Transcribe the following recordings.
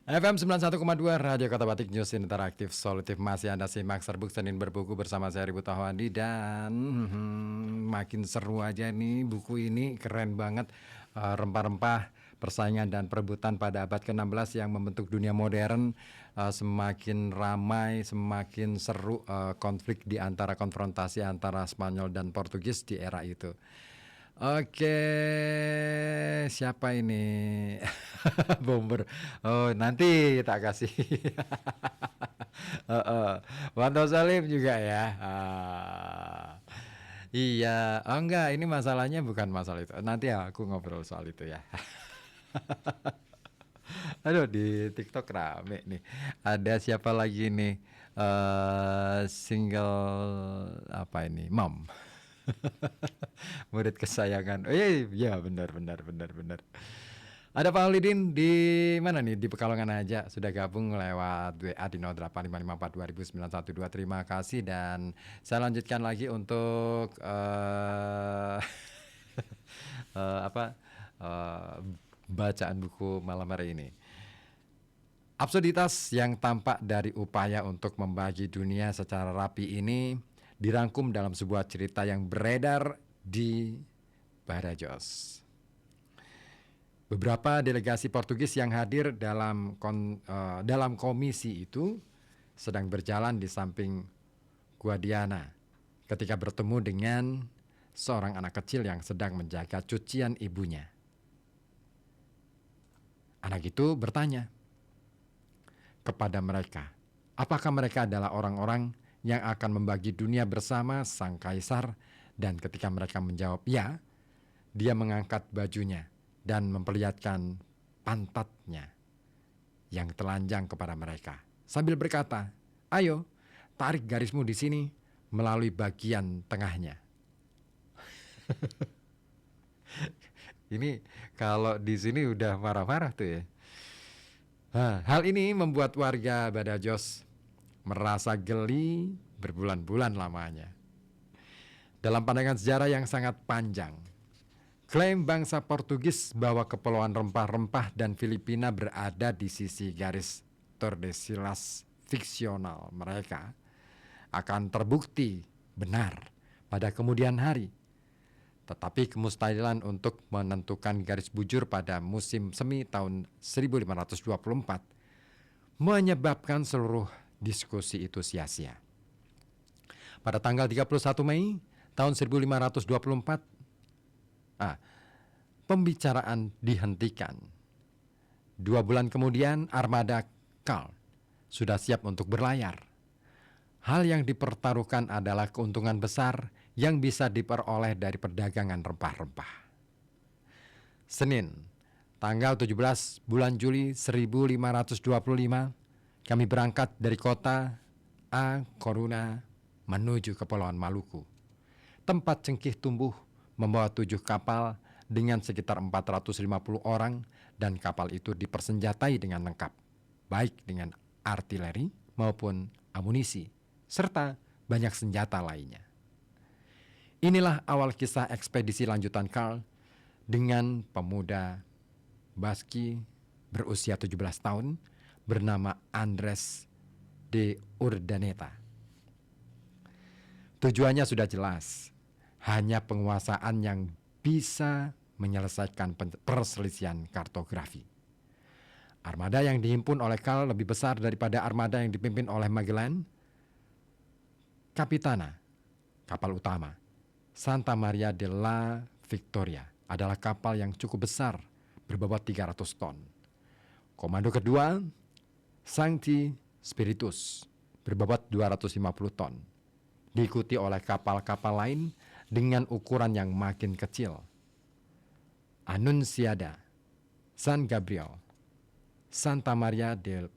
FM 91,2 Radio Kota Batik News Interaktif Solutif. Masih Anda simak Serbuk Senin Berbuku bersama saya Ribu Tahwandi. Dan makin seru aja nih buku ini. Keren banget. Rempah-rempah persaingan dan perebutan pada abad ke-16 yang membentuk dunia modern. Semakin ramai, semakin seru konflik di antara konfrontasi antara Spanyol dan Portugis di era itu. Oke, siapa ini? Bomber. Oh, nanti tak kasih. Wanto Salim juga ya. Iya, oh enggak, ini masalahnya bukan masalah itu. Nanti aku ngobrol soal itu ya. Aduh, di TikTok rame nih. Ada siapa lagi nih? Single apa ini? Mom. Murid kesayangan. Ya benar. Ada Pak Halidin di mana nih? Di Pekalongan aja sudah gabung lewat WA di 085554209122. Terima kasih dan saya lanjutkan lagi untuk apa bacaan buku malam hari ini. Absurditas yang tampak dari upaya untuk membagi dunia secara rapi ini dirangkum dalam sebuah cerita yang beredar di Badajoz. Beberapa delegasi Portugis yang hadir dalam komisi itu sedang berjalan di samping Guadiana ketika bertemu dengan seorang anak kecil yang sedang menjaga cucian ibunya. Anak itu bertanya kepada mereka, apakah mereka adalah orang-orang yang akan membagi dunia bersama sang kaisar? Dan ketika mereka menjawab ya, dia mengangkat bajunya dan memperlihatkan pantatnya yang telanjang kepada mereka sambil berkata, ayo tarik garismu di sini melalui bagian tengahnya. Ini kalau di sini udah marah-marah tuh ya. Hal ini membuat warga Badajoz merasa geli berbulan-bulan lamanya. Dalam pandangan sejarah yang sangat panjang, klaim bangsa Portugis bahwa kepulauan rempah-rempah dan Filipina berada di sisi garis Tordesillas fiksional mereka akan terbukti benar pada kemudian hari. Tetapi kemustahilan untuk menentukan garis bujur pada musim semi tahun 1524 menyebabkan seluruh diskusi itu sia-sia. Pada tanggal 31 Mei tahun 1524, pembicaraan dihentikan. 2 bulan kemudian armada Karl sudah siap untuk berlayar. Hal yang dipertaruhkan adalah keuntungan besar yang bisa diperoleh dari perdagangan rempah-rempah. Senin, tanggal 17 bulan Juli 1525, kami berangkat dari kota A Coruna menuju Kepulauan Maluku. Tempat cengkih tumbuh membawa 7 kapal dengan sekitar 450 orang dan kapal itu dipersenjatai dengan lengkap, baik dengan artileri maupun amunisi, serta banyak senjata lainnya. Inilah awal kisah ekspedisi lanjutan Karl dengan pemuda Baski berusia 17 tahun bernama Andres de Urdaneta. Tujuannya sudah jelas, hanya penguasaan yang bisa menyelesaikan perselisihan kartografi. Armada yang dihimpun oleh Karl lebih besar daripada armada yang dipimpin oleh Magellan. Capitana, kapal utama, Santa Maria de la Victoria adalah kapal yang cukup besar, berbobot 300 ton. Komando kedua, Sancti Spiritus, berbobot 250 ton. Diikuti oleh kapal-kapal lain dengan ukuran yang makin kecil. Anunciada, San Gabriel, Santa Maria de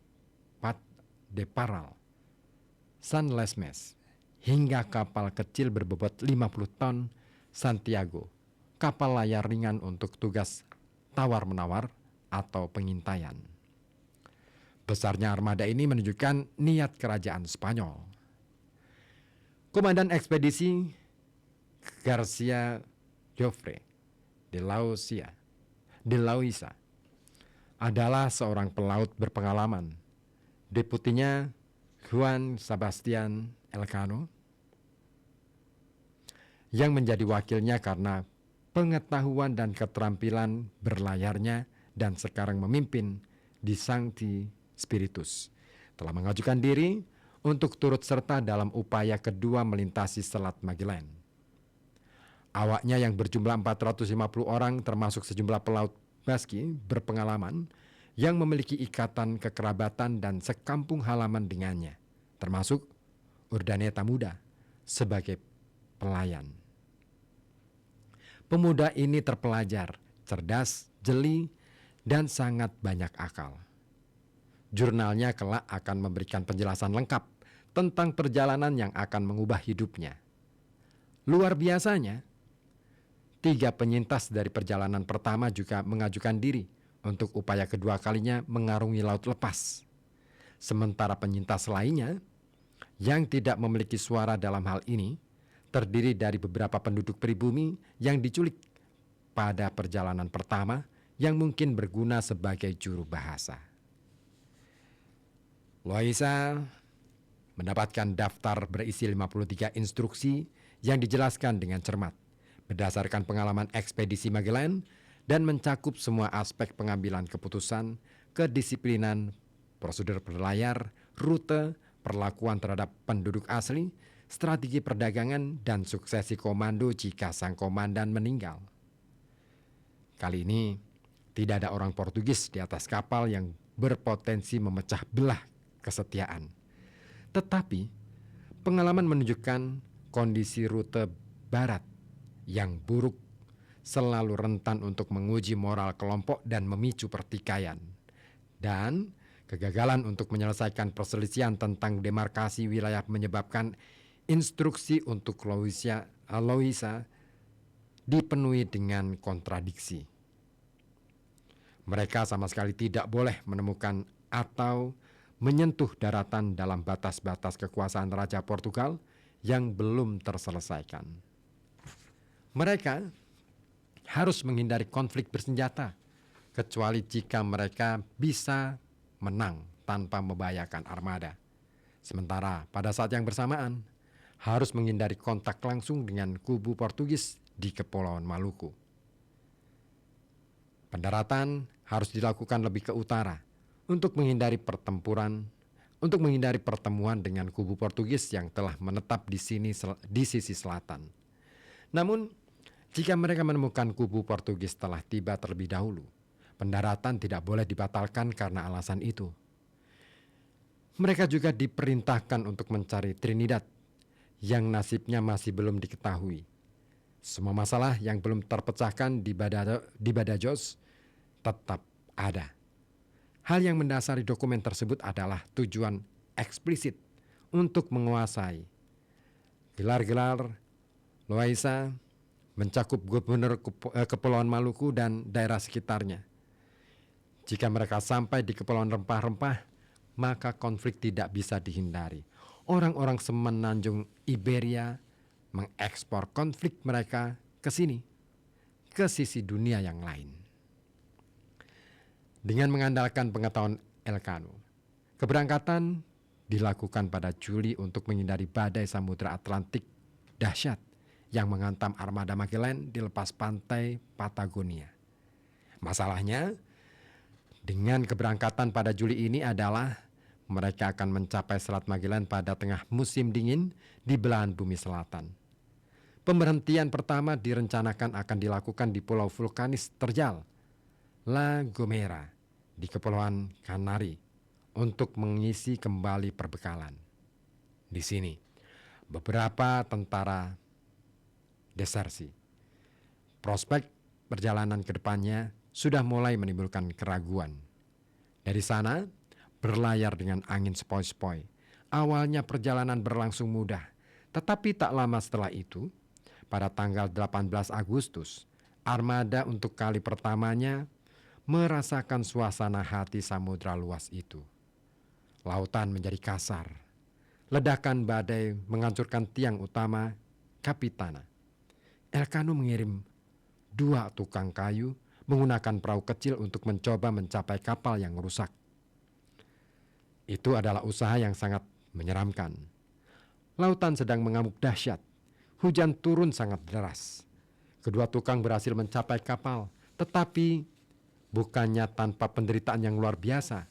Paral, San Lesmes, hingga kapal kecil berbobot 50 ton, Santiago, kapal layar ringan untuk tugas tawar-menawar atau pengintaian. Besarnya armada ini menunjukkan niat kerajaan Spanyol. Komandan ekspedisi Garcia Joffre de Lauisa adalah seorang pelaut berpengalaman. Deputinya Juan Sebastian Elcano yang menjadi wakilnya karena pengetahuan dan keterampilan berlayarnya dan sekarang memimpin di Sancti Spiritus, telah mengajukan diri untuk turut serta dalam upaya kedua melintasi Selat Magellan. Awaknya yang berjumlah 450 orang termasuk sejumlah pelaut Baski berpengalaman yang memiliki ikatan kekerabatan dan sekampung halaman dengannya, termasuk Urdaneta Muda sebagai pelayan. Pemuda ini terpelajar, cerdas, jeli, dan sangat banyak akal. Jurnalnya kelak akan memberikan penjelasan lengkap tentang perjalanan yang akan mengubah hidupnya. Luar biasanya, 3 penyintas dari perjalanan pertama juga mengajukan diri untuk upaya kedua kalinya mengarungi laut lepas. Sementara penyintas lainnya yang tidak memiliki suara dalam hal ini terdiri dari beberapa penduduk pribumi yang diculik pada perjalanan pertama yang mungkin berguna sebagai juru bahasa. Loisa mendapatkan daftar berisi 53 instruksi yang dijelaskan dengan cermat berdasarkan pengalaman ekspedisi Magellan dan mencakup semua aspek pengambilan keputusan, kedisiplinan, prosedur berlayar, rute, perlakuan terhadap penduduk asli, strategi perdagangan, dan suksesi komando jika sang komandan meninggal. Kali ini tidak ada orang Portugis di atas kapal yang berpotensi memecah belah kesetiaan. Tetapi pengalaman menunjukkan kondisi rute barat yang buruk selalu rentan untuk menguji moral kelompok dan memicu pertikaian. Dan kegagalan untuk menyelesaikan perselisihan tentang demarkasi wilayah menyebabkan instruksi untuk Loisa dipenuhi dengan kontradiksi. Mereka sama sekali tidak boleh menemukan atau menyentuh daratan dalam batas-batas kekuasaan Raja Portugal yang belum terselesaikan. Mereka harus menghindari konflik bersenjata, kecuali jika mereka bisa menang tanpa membahayakan armada. Sementara pada saat yang bersamaan, harus menghindari kontak langsung dengan kubu Portugis di Kepulauan Maluku. Pendaratan harus dilakukan lebih ke utara untuk menghindari pertemuan dengan kubu Portugis yang telah menetap di sisi selatan. Namun, jika mereka menemukan kubu Portugis telah tiba terlebih dahulu, pendaratan tidak boleh dibatalkan karena alasan itu. Mereka juga diperintahkan untuk mencari Trinidad yang nasibnya masih belum diketahui. Semua masalah yang belum terpecahkan di Badajoz tetap ada. Hal yang mendasari dokumen tersebut adalah tujuan eksplisit untuk menguasai. Gelar-gelar Loisa mencakup gubernur Kepulauan Maluku dan daerah sekitarnya. Jika mereka sampai di Kepulauan Rempah-Rempah, maka konflik tidak bisa dihindari. Orang-orang semenanjung Iberia mengekspor konflik mereka ke sini, ke sisi dunia yang lain. Dengan mengandalkan pengetahuan Elcano, keberangkatan dilakukan pada Juli untuk menghindari badai Samudra Atlantik dahsyat yang menghantam armada Magellan di lepas pantai Patagonia. Masalahnya, dengan keberangkatan pada Juli ini adalah mereka akan mencapai Selat Magellan pada tengah musim dingin di belahan bumi selatan. Pemberhentian pertama direncanakan akan dilakukan di pulau vulkanis terjal, La Gomera, di Kepulauan Kanari, untuk mengisi kembali perbekalan. Di sini, beberapa tentara desersi. Prospek perjalanan ke depannya sudah mulai menimbulkan keraguan. Dari sana, berlayar dengan angin sepoi-sepoi. Awalnya perjalanan berlangsung mudah, tetapi tak lama setelah itu, pada tanggal 18 Agustus, armada untuk kali pertamanya merasakan suasana hati samudra luas itu. Lautan menjadi kasar. Ledakan badai menghancurkan tiang utama Kapitana. Elcano mengirim 2 tukang kayu menggunakan perahu kecil untuk mencoba mencapai kapal yang rusak. Itu adalah usaha yang sangat menyeramkan. Lautan sedang mengamuk dahsyat. Hujan turun sangat deras. Kedua tukang berhasil mencapai kapal, tetapi bukannya tanpa penderitaan yang luar biasa.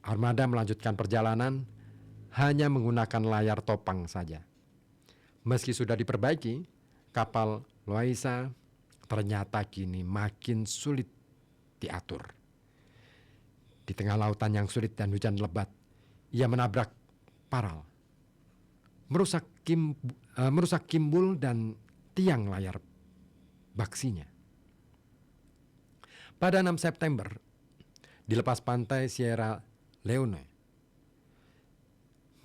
Armada melanjutkan perjalanan hanya menggunakan layar topang saja. Meski sudah diperbaiki, kapal Loaisa ternyata kini makin sulit diatur. Di tengah lautan yang sulit dan hujan lebat, ia menabrak paral, merusak gimbal dan tiang layar baksinya. Pada 6 September, di lepas pantai Sierra Leone,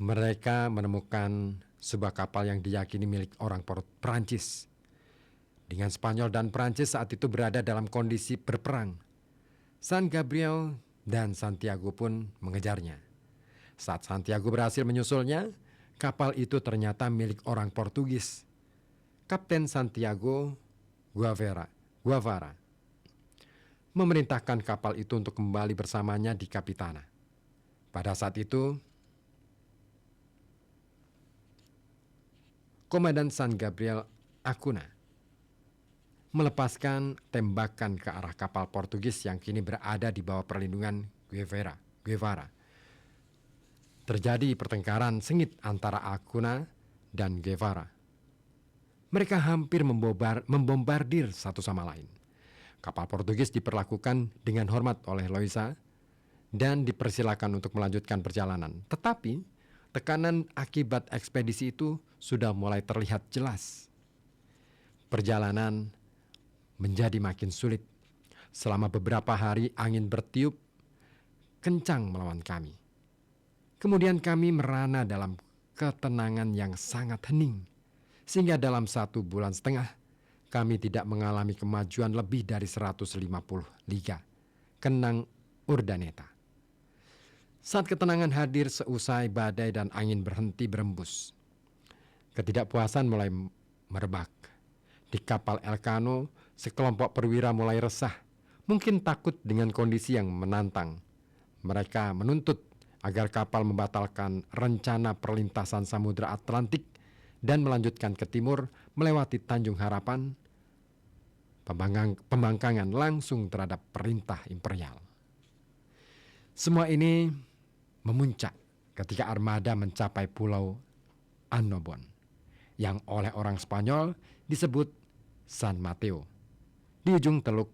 mereka menemukan sebuah kapal yang diyakini milik orang Perancis. Dengan Spanyol dan Perancis saat itu berada dalam kondisi berperang. San Gabriel dan Santiago pun mengejarnya. Saat Santiago berhasil menyusulnya, kapal itu ternyata milik orang Portugis. Kapten Santiago Guevara memerintahkan kapal itu untuk kembali bersamanya di Capitana. Pada saat itu, Komandan San Gabriel Acuna melepaskan tembakan ke arah kapal Portugis yang kini berada di bawah perlindungan Guevara. Terjadi pertengkaran sengit antara Acuna dan Guevara. Mereka hampir membombardir satu sama lain. Kapal Portugis diperlakukan dengan hormat oleh Loaisa dan dipersilakan untuk melanjutkan perjalanan. Tetapi tekanan akibat ekspedisi itu sudah mulai terlihat jelas. Perjalanan menjadi makin sulit. Selama beberapa hari angin bertiup kencang melawan kami. Kemudian kami merana dalam ketenangan yang sangat hening. Sehingga dalam 1 bulan setengah kami tidak mengalami kemajuan lebih dari 150 liga. Kenang Urdaneta. Saat ketenangan hadir seusai badai dan angin berhenti berembus, ketidakpuasan mulai merebak. Di kapal Elcano, sekelompok perwira mulai resah, mungkin takut dengan kondisi yang menantang. Mereka menuntut agar kapal membatalkan rencana perlintasan Samudra Atlantik dan melanjutkan ke timur melewati Tanjung Harapan, pembangkangan langsung terhadap perintah imperial. Semua ini memuncak ketika armada mencapai Pulau Annobon, yang oleh orang Spanyol disebut San Mateo, di ujung Teluk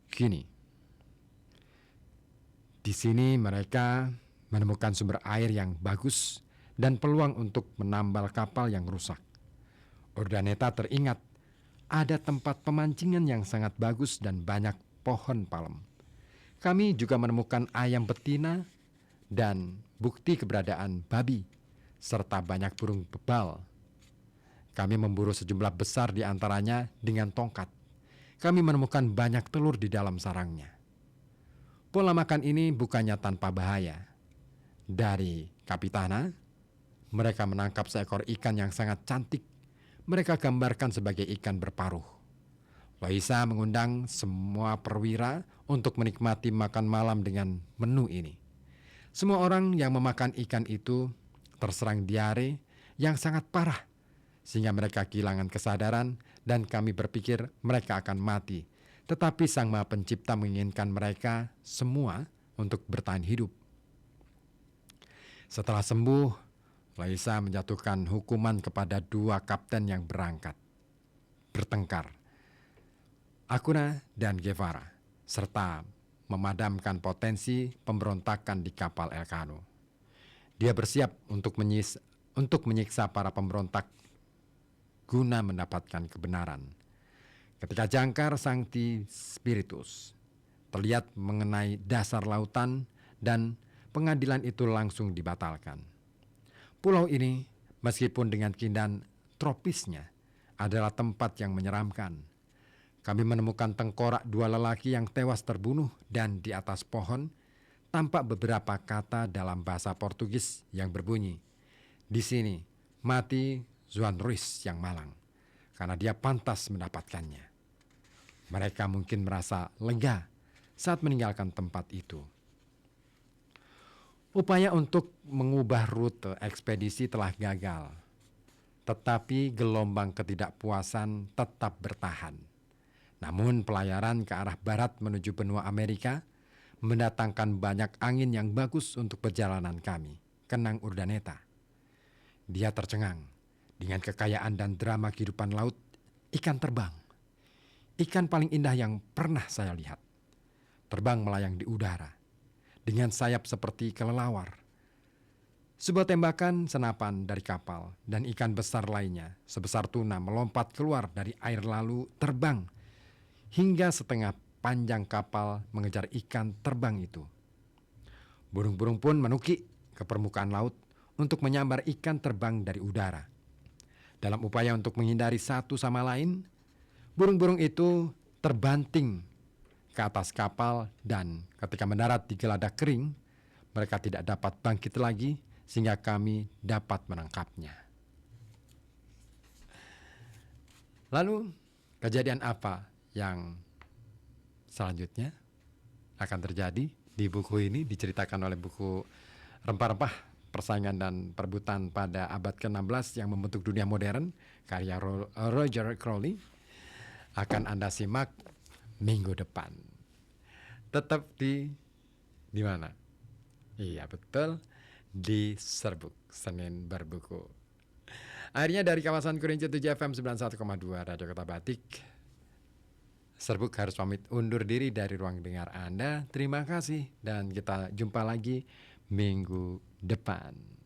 Guinea. Di sini mereka menemukan sumber air yang bagus dan peluang untuk menambal kapal yang rusak. Urdaneta teringat ada tempat pemancingan yang sangat bagus dan banyak pohon palem. Kami juga menemukan ayam betina dan bukti keberadaan babi, serta banyak burung bebal. Kami memburu sejumlah besar di antaranya dengan tongkat. Kami menemukan banyak telur di dalam sarangnya. Pola makan ini bukannya tanpa bahaya. Dari Capitana, mereka menangkap seekor ikan yang sangat cantik. Mereka gambarkan sebagai ikan berparuh. Loaisa mengundang semua perwira untuk menikmati makan malam dengan menu ini. Semua orang yang memakan ikan itu terserang diare yang sangat parah, sehingga mereka kehilangan kesadaran dan kami berpikir mereka akan mati. Tetapi Sang Maha Pencipta menginginkan mereka semua untuk bertahan hidup. Setelah sembuh, Loaisa menjatuhkan hukuman kepada 2 kapten yang bertengkar, Acuna dan Guevara, serta memadamkan potensi pemberontakan di kapal Elcano. Dia bersiap untuk menyiksa para pemberontak guna mendapatkan kebenaran. Ketika jangkar Sancti Spiritus terlihat mengenai dasar lautan dan pengadilan itu langsung dibatalkan. Pulau ini, meskipun dengan keindahan tropisnya, adalah tempat yang menyeramkan. Kami menemukan tengkorak 2 lelaki yang tewas terbunuh dan di atas pohon tampak beberapa kata dalam bahasa Portugis yang berbunyi, "Di sini mati Juan Ruiz yang malang, karena dia pantas mendapatkannya." Mereka mungkin merasa lega saat meninggalkan tempat itu. Upaya untuk mengubah rute ekspedisi telah gagal, tetapi gelombang ketidakpuasan tetap bertahan. Namun pelayaran ke arah barat menuju benua Amerika mendatangkan banyak angin yang bagus untuk perjalanan kami, kenang Urdaneta. Dia tercengang dengan kekayaan dan drama kehidupan laut ikan terbang. Ikan paling indah yang pernah saya lihat. Terbang melayang di udara dengan sayap seperti kelelawar. Sebuah tembakan senapan dari kapal dan ikan besar lainnya sebesar tuna melompat keluar dari air lalu terbang hingga setengah panjang kapal mengejar ikan terbang itu. Burung-burung pun menukik ke permukaan laut untuk menyambar ikan terbang dari udara. Dalam upaya untuk menghindari satu sama lain, burung-burung itu terbanting ke atas kapal dan ketika mendarat di geladak kering, mereka tidak dapat bangkit lagi sehingga kami dapat menangkapnya. Lalu kejadian apa yang selanjutnya akan terjadi di buku ini diceritakan oleh buku Rempah-Rempah Persaingan dan Perebutan pada Abad ke-16 yang Membentuk Dunia Modern karya Roger Crowley akan Anda simak minggu depan. Tetap di mana? Iya betul, di Serbuk Senin Berbuku. Akhirnya dari kawasan Kurinci 7 FM 91,2 Radio Kota Batik, Serbuk harus pamit undur diri dari ruang dengar Anda. Terima kasih dan kita jumpa lagi minggu depan.